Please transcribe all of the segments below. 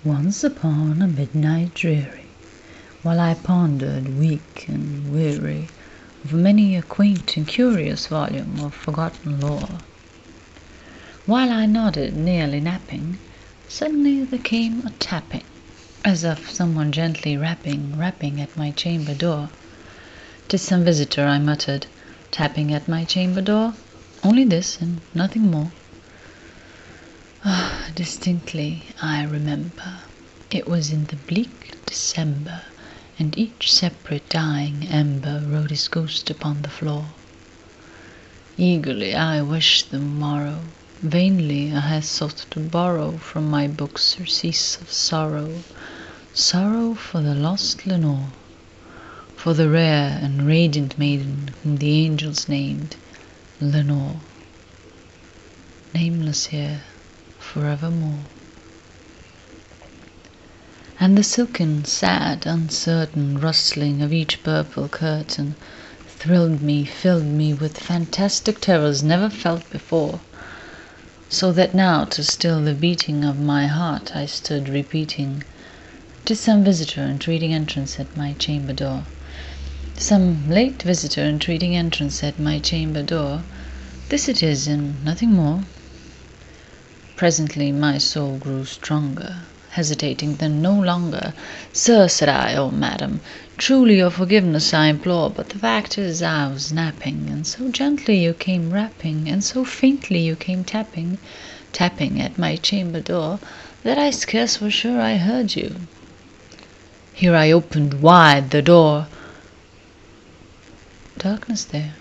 Once upon a midnight dreary, while I pondered, weak and weary, over many a quaint and curious volume of forgotten lore, while I nodded, nearly napping, suddenly there came a tapping, as of someone gently rapping at my chamber door. "'Tis some visitor," I muttered, "tapping at my chamber door. Only this, and nothing more." Distinctly I remember, it was in the bleak December, and each separate dying ember wrote his ghost upon the floor. Eagerly I wished the morrow, vainly I had sought to borrow from my books surcease of sorrow, sorrow for the lost Lenore, for the rare and radiant maiden whom the angels named Lenore, nameless here forevermore. And the silken, sad, uncertain rustling of each purple curtain thrilled me, filled me with fantastic terrors never felt before, so that now to still the beating of my heart I stood repeating, "'Tis some visitor entreating entrance at my chamber door, some late visitor entreating entrance at my chamber door. This it is, and nothing more." Presently my soul grew stronger, hesitating then no longer. "Sir," said I, "oh, madam, truly your forgiveness I implore, but the fact is I was napping, and so gently you came rapping, and so faintly you came tapping at my chamber door, that I scarce was sure I heard you." Here I opened wide the door. Darkness there,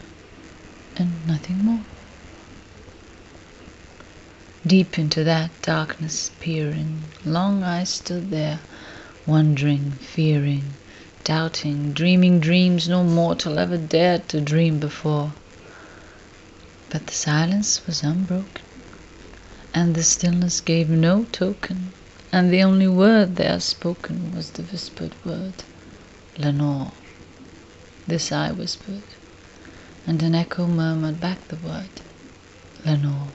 and nothing more. Deep into that darkness peering, long I stood there, wondering, fearing, doubting, dreaming dreams no mortal ever dared to dream before. But the silence was unbroken, and the stillness gave no token, and the only word there spoken was the whispered word, "Lenore." This I whispered, and an echo murmured back the word, "Lenore."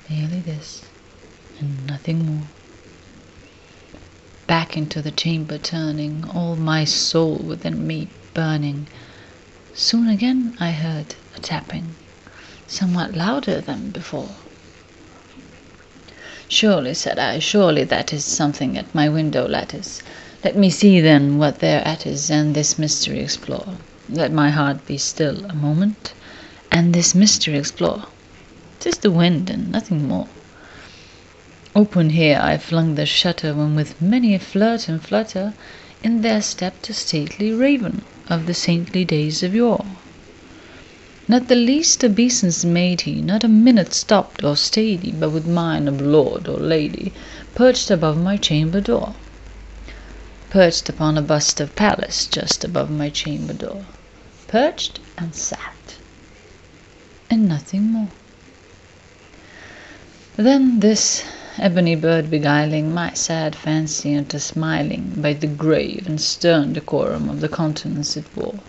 Merely this, and nothing more. Back into the chamber turning, all my soul within me burning, soon again I heard a tapping, somewhat louder than before. "Surely," said I, "surely that is something at my window lattice. Let me see then what thereat is, and this mystery explore. Let my heart be still a moment, and this mystery explore. 'Tis the wind, and nothing more." Open here I flung the shutter, when with many a flirt and flutter in there stepped a stately raven of the saintly days of yore. Not the least obeisance made he, not a minute stopped or stayed he, but with mien of lord or lady perched above my chamber door. Perched upon a bust of Pallas just above my chamber door. Perched and sat, and nothing more. Then this ebony bird beguiling my sad fancy into smiling by the grave and stern decorum of the countenance it wore.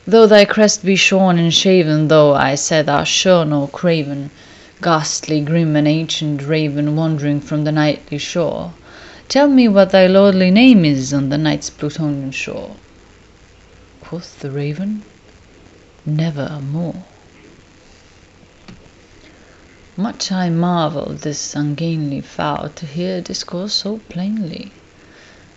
"Though thy crest be shorn and shaven, though," I said, "thou shorn or craven, ghastly, grim, and ancient raven, wandering from the nightly shore, tell me what thy lordly name is on the night's Plutonian shore." Quoth the raven, "Nevermore." Much I marvelled this ungainly fowl to hear discourse so plainly,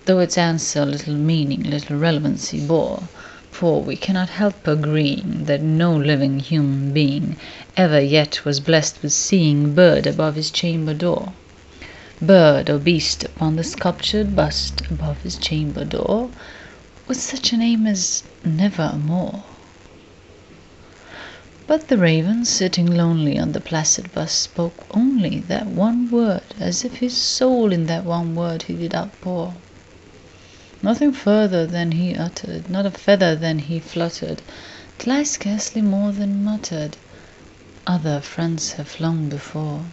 though its answer little meaning, little relevancy bore, for we cannot help agreeing that no living human being ever yet was blessed with seeing bird above his chamber door, bird or beast upon the sculptured bust above his chamber door, with such a name as Nevermore. But the raven, sitting lonely on the placid bust, spoke only that one word, as if his soul in that one word he did outpour. Nothing further than he uttered, not a feather than he fluttered, till I scarcely more than muttered, "Other friends have flown before.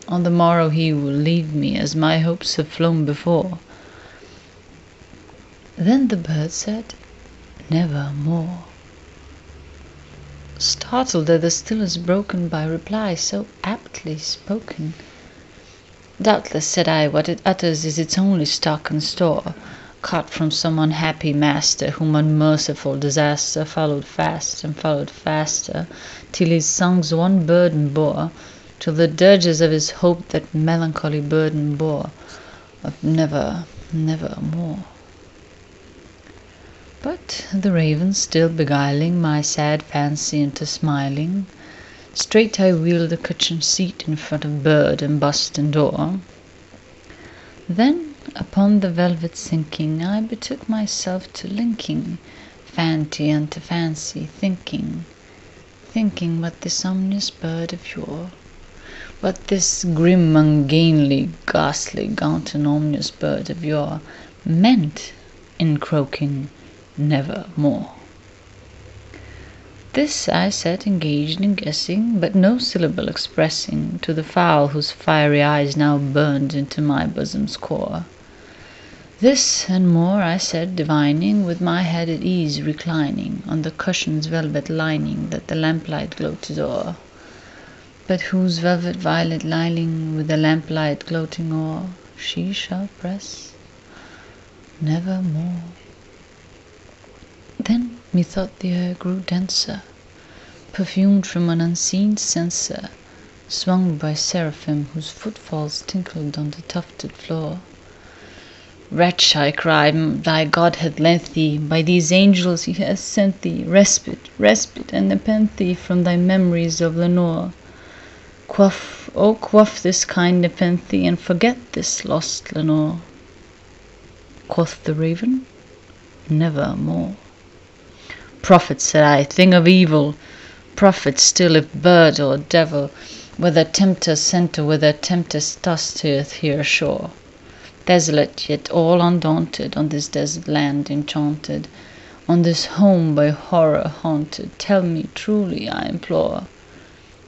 On the morrow he will leave me, as my hopes have flown before." Then the bird said, "Nevermore." Startled at the stillness broken by reply so aptly spoken, Doubtless, said I, what it utters is its only stock and store, caught from some unhappy master, whom unmerciful disaster followed fast and followed faster, till his songs one burden bore, till the dirges of his hope that melancholy burden bore, of never, never more. But the raven still beguiling my sad fancy into smiling, straight I wheeled the kitchen seat in front of bird and bust and door. Then upon the velvet sinking, I betook myself to linking fancy unto fancy, thinking what this ominous bird of yore, what this grim, ungainly, ghastly, gaunt and ominous bird of yore meant in croaking nevermore. This I sat engaged in guessing, but no syllable expressing to the fowl whose fiery eyes now burned into my bosom's core. This and more I said, divining, with my head at ease reclining on the cushion's velvet lining that the lamplight gloated o'er, but whose velvet violet lining with the lamplight gloating o'er she shall press nevermore. Then methought the air grew denser, perfumed from an unseen censer, swung by seraphim whose footfalls tinkled on the tufted floor. Wretch, I cried, thy God hath lent thee, by these angels he has sent thee, respite, and nepenthe from thy memories of Lenore. Quaff this kind nepenthe, and forget this lost Lenore. Quoth the raven, nevermore. Prophet, said I, thing of evil, prophet still if bird or devil, whether tempter sent or whether tempest tossed here ashore. Desolate, yet all undaunted, on this desert land enchanted, on this home by horror haunted, tell me truly, I implore,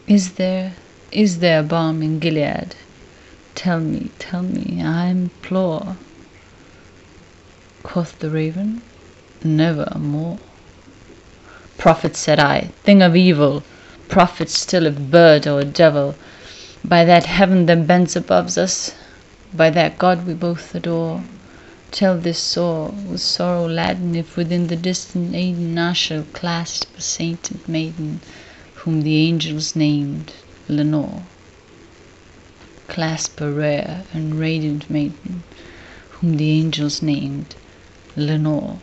is there balm in Gilead? Tell me, I implore. Quoth the raven, nevermore. Prophet, said I, thing of evil, prophet still if bird or devil, by that heaven that bends above us, by that God we both adore, tell this sore, with sorrow laden, if within the distant Aiden I shall clasp a sainted maiden, whom the angels named Lenore. Clasp a rare and radiant maiden, whom the angels named Lenore.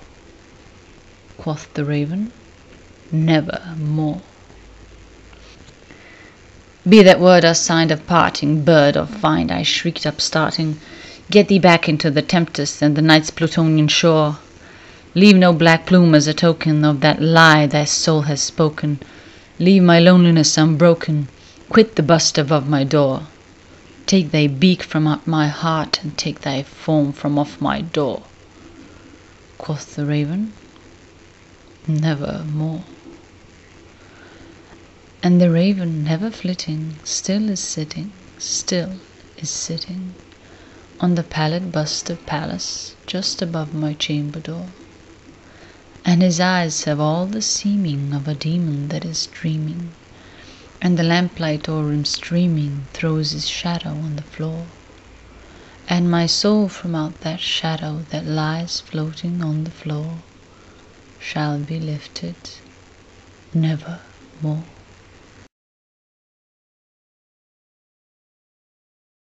Quoth the raven, nevermore. Be that word a sign of parting, bird of find, I shrieked up starting, get thee back into the tempest and the night's Plutonian shore. Leave no black plume as a token of that lie thy soul has spoken. Leave my loneliness unbroken, quit the bust above my door. Take thy beak from out my heart, and take thy form from off my door. Quoth the raven, nevermore. And the raven, never flitting, still is sitting on the pallid bust of Pallas, just above my chamber door. And his eyes have all the seeming of a demon that is dreaming, and the lamplight o'er him streaming throws his shadow on the floor. And my soul from out that shadow that lies floating on the floor shall be lifted nevermore.